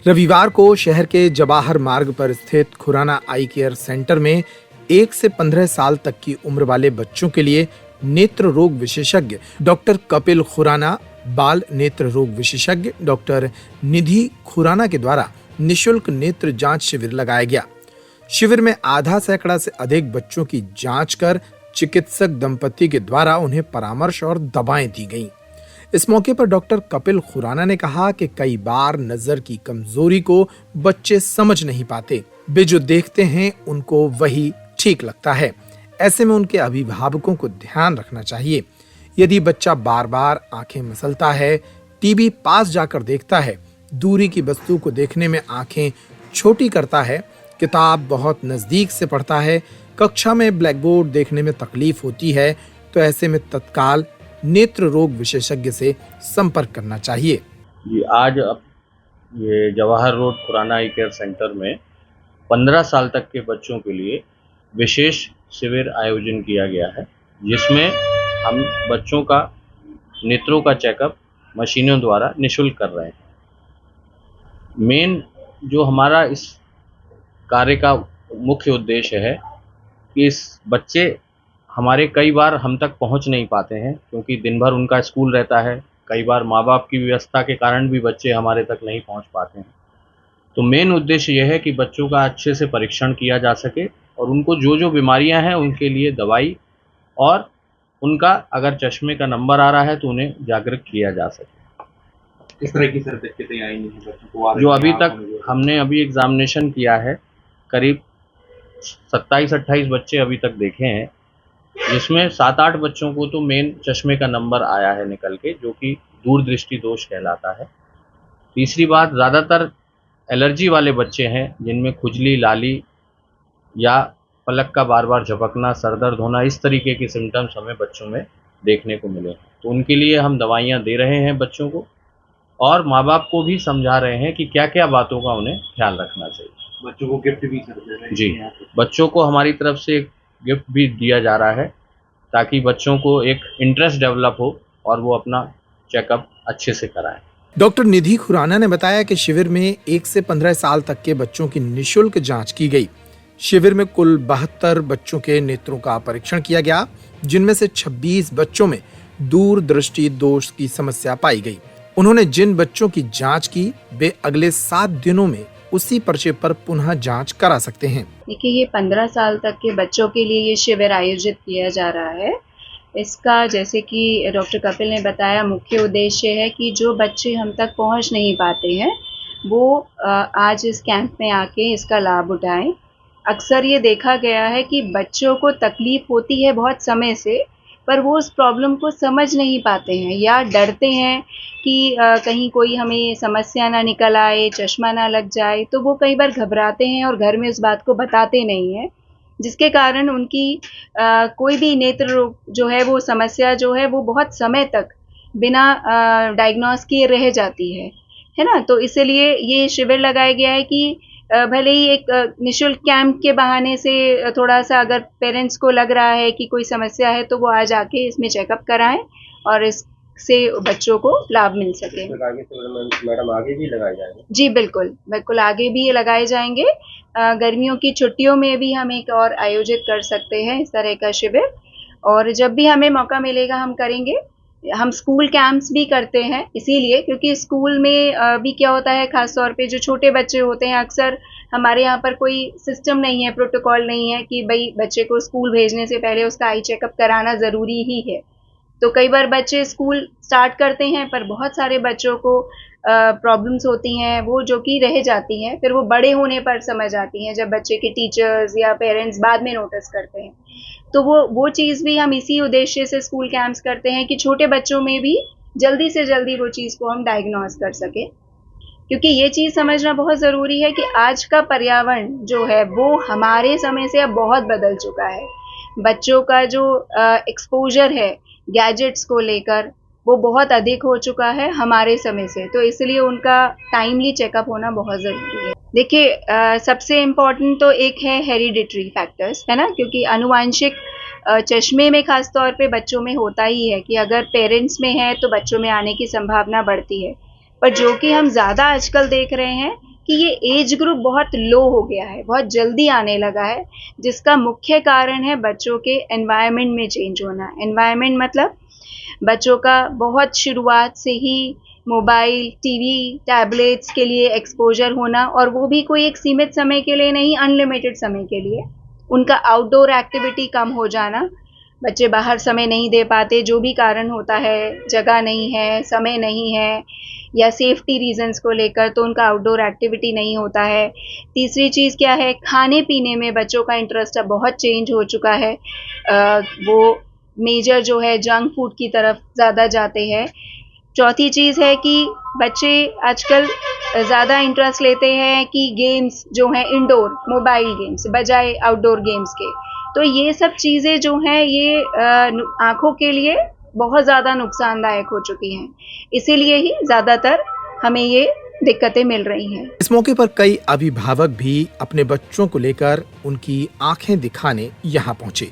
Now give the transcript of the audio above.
रविवार को शहर के जवाहर मार्ग पर स्थित खुराना आई केयर सेंटर में 1 से 15 साल तक की उम्र वाले बच्चों के लिए नेत्र रोग विशेषज्ञ डॉक्टर कपिल खुराना, बाल नेत्र रोग विशेषज्ञ डॉक्टर निधि खुराना के द्वारा निशुल्क नेत्र जांच शिविर लगाया गया। शिविर में आधा सैकड़ा से अधिक बच्चों की जांच कर चिकित्सक दंपति के द्वारा उन्हें परामर्श और दवाएं दी गईं। इस मौके पर डॉक्टर कपिल खुराना ने कहा कि कई बार नजर की कमजोरी को बच्चे समझ नहीं पाते, वे जो देखते हैं उनको वही ठीक लगता है। ऐसे में उनके अभिभावकों को ध्यान रखना चाहिए। यदि बच्चा बार बार आंखें मसलता है, टीवी पास जाकर देखता है, दूरी की वस्तु को देखने में आंखें छोटी करता है, किताब बहुत नजदीक से पढ़ता है, कक्षा में ब्लैक बोर्ड देखने में तकलीफ होती है, तो ऐसे में तत्काल नेत्र रोग विशेषज्ञ से संपर्क करना चाहिए। जी, आज ये जवाहर रोड खुराना आई केयर सेंटर में 15 साल तक के बच्चों के लिए विशेष शिविर आयोजन किया गया है, जिसमें हम बच्चों का नेत्रों का चेकअप मशीनों द्वारा निःशुल्क कर रहे हैं। मेन जो हमारा इस कार्य का मुख्य उद्देश्य है कि इस बच्चे हमारे कई बार हम तक पहुंच नहीं पाते हैं, क्योंकि दिन भर उनका स्कूल रहता है। कई बार माँ बाप की व्यवस्था के कारण भी बच्चे हमारे तक नहीं पहुंच पाते हैं। तो मेन उद्देश्य यह है कि बच्चों का अच्छे से परीक्षण किया जा सके और उनको जो जो बीमारियां हैं उनके लिए दवाई, और उनका अगर चश्मे का नंबर आ रहा है तो उन्हें जागरूक किया जा सके। इस तरह की सर दिक्कतें आई नहीं बच्चों को? जो अभी तक हमने अभी एग्जामिनेशन किया है, करीब 27-28 बच्चे अभी तक देखे हैं, जिसमें 7-8 बच्चों को तो मेन चश्मे का नंबर आया है निकल के, जो कि दूरदृष्टि दोष कहलाता है। तीसरी बात, ज़्यादातर एलर्जी वाले बच्चे हैं जिनमें खुजली, लाली या पलक का बार बार झपकना, सर दर्द होना, इस तरीके के सिम्टम्स हमें बच्चों में देखने को मिले। तो उनके लिए हम दवाइयाँ दे रहे हैं बच्चों को, और माँ बाप को भी समझा रहे हैं कि क्या क्या बातों का उन्हें ख्याल रखना चाहिए। बच्चों को गिफ्ट भी सर दे रहे हैं? जी, बच्चों को हमारी तरफ से एक गिफ्ट भी दिया जा रहा है, ताकि बच्चों को एक इंटरेस्ट डेवलप हो और वो अपना चेकअप अच्छे से कराएं। डॉक्टर निधि खुराना ने बताया कि शिविर में 1 से 15 साल तक के बच्चों की निःशुल्क जांच की गई। शिविर में कुल 72 बच्चों के नेत्रों का परीक्षण किया गया, जिनमें से 26 बच्चों में दूरदृष्टि दोष की समस्या पाई गई। उन्होंने जिन बच्चों की जांच की, वे अगले 7 दिनों में उसी पर्चे पर पुनः जांच करा सकते हैं। देखिए, ये 15 साल तक के बच्चों के लिए ये शिविर आयोजित किया जा रहा है। इसका, जैसे कि डॉक्टर कपिल ने बताया, मुख्य उद्देश्य है कि जो बच्चे हम तक पहुंच नहीं पाते हैं वो आज इस कैंप में आके इसका लाभ उठाएं। अक्सर ये देखा गया है कि बच्चों को तकलीफ होती है बहुत समय से, पर वो उस प्रॉब्लम को समझ नहीं पाते हैं या डरते हैं कि कहीं कोई हमें समस्या ना निकल आए, चश्मा ना लग जाए, तो वो कई बार घबराते हैं और घर में उस बात को बताते नहीं हैं, जिसके कारण उनकी कोई भी नेत्र रोग जो है, वो समस्या जो है वो बहुत समय तक बिना डायग्नोस किए रह जाती है ना। तो इसलिए ये शिविर लगाया गया है कि भले ही एक निःशुल्क कैंप के बहाने से थोड़ा सा अगर पेरेंट्स को लग रहा है कि कोई समस्या है तो वो आज आके इसमें चेकअप कराएं और इससे बच्चों को लाभ मिल सके। मैडम आगे भी लगाए जाएंगे? जी बिल्कुल, बिल्कुल आगे भी ये लगाए जाएंगे। गर्मियों की छुट्टियों में भी हम एक और आयोजित कर सकते हैं इस तरह का शिविर, और जब भी हमें मौका मिलेगा हम करेंगे। हम स्कूल कैंप्स भी करते हैं, इसीलिए क्योंकि स्कूल में भी क्या होता है, खास तौर पे जो छोटे बच्चे होते हैं, अक्सर हमारे यहाँ पर कोई सिस्टम नहीं है, प्रोटोकॉल नहीं है कि भाई बच्चे को स्कूल भेजने से पहले उसका आई चेकअप कराना ज़रूरी ही है। तो कई बार बच्चे स्कूल स्टार्ट करते हैं पर बहुत सारे बच्चों को प्रॉब्लम्स होती हैं वो जो कि रह जाती हैं, फिर वो बड़े होने पर समझ आती हैं जब बच्चे के टीचर्स या पेरेंट्स बाद में नोटिस करते हैं। तो वो चीज़ भी हम इसी उद्देश्य से स्कूल कैंप्स करते हैं कि छोटे बच्चों में भी जल्दी से जल्दी वो चीज़ को हम डायग्नोस कर सकें, क्योंकि ये चीज़ समझना बहुत ज़रूरी है कि आज का पर्यावरण जो है वो हमारे समय से अब बहुत बदल चुका है। बच्चों का जो एक्सपोजर है गैजेट्स को लेकर वो बहुत अधिक हो चुका है हमारे समय से, तो इसलिए उनका टाइमली चेकअप होना बहुत ज़रूरी है। देखिए, सबसे इम्पॉर्टेंट तो एक है हेरिडिटरी फैक्टर्स, है ना, क्योंकि आनुवांशिक चश्मे में खास तौर पे बच्चों में होता ही है कि अगर पेरेंट्स में है तो बच्चों में आने की संभावना बढ़ती है। पर जो कि हम ज़्यादा आजकल देख रहे हैं कि ये एज ग्रुप बहुत लो हो गया है, बहुत जल्दी आने लगा है, जिसका मुख्य कारण है बच्चों के एनवायरनमेंट में चेंज होना। एनवायरनमेंट मतलब बच्चों का बहुत शुरुआत से ही मोबाइल, टीवी, टैबलेट्स के लिए एक्सपोजर होना, और वो भी कोई एक सीमित समय के लिए नहीं, अनलिमिटेड समय के लिए। उनका आउटडोर एक्टिविटी कम हो जाना, बच्चे बाहर समय नहीं दे पाते, जो भी कारण होता है, जगह नहीं है, समय नहीं है, या सेफ्टी रीजंस को लेकर, तो उनका आउटडोर एक्टिविटी नहीं होता है। तीसरी चीज़ क्या है, खाने पीने में बच्चों का इंटरेस्ट अब बहुत चेंज हो चुका है। वो मेजर जो है जंक फूड की तरफ ज़्यादा जाते हैं। चौथी चीज़ है कि बच्चे आजकल ज़्यादा इंटरेस्ट लेते हैं कि गेम्स जो हैं इंडोर, मोबाइल गेम्स बजाय आउटडोर गेम्स के। तो ये सब चीज़ें जो हैं ये आँखों के लिए बहुत ज़्यादा नुकसानदायक हो चुकी हैं। इसीलिए ही ज़्यादातर हमें ये दिक्कतें मिल रही हैं। इस मौके पर कई अभिभावक भी अपने बच्चों को लेकर उनकी आंखें दिखाने यहाँ पहुंचे।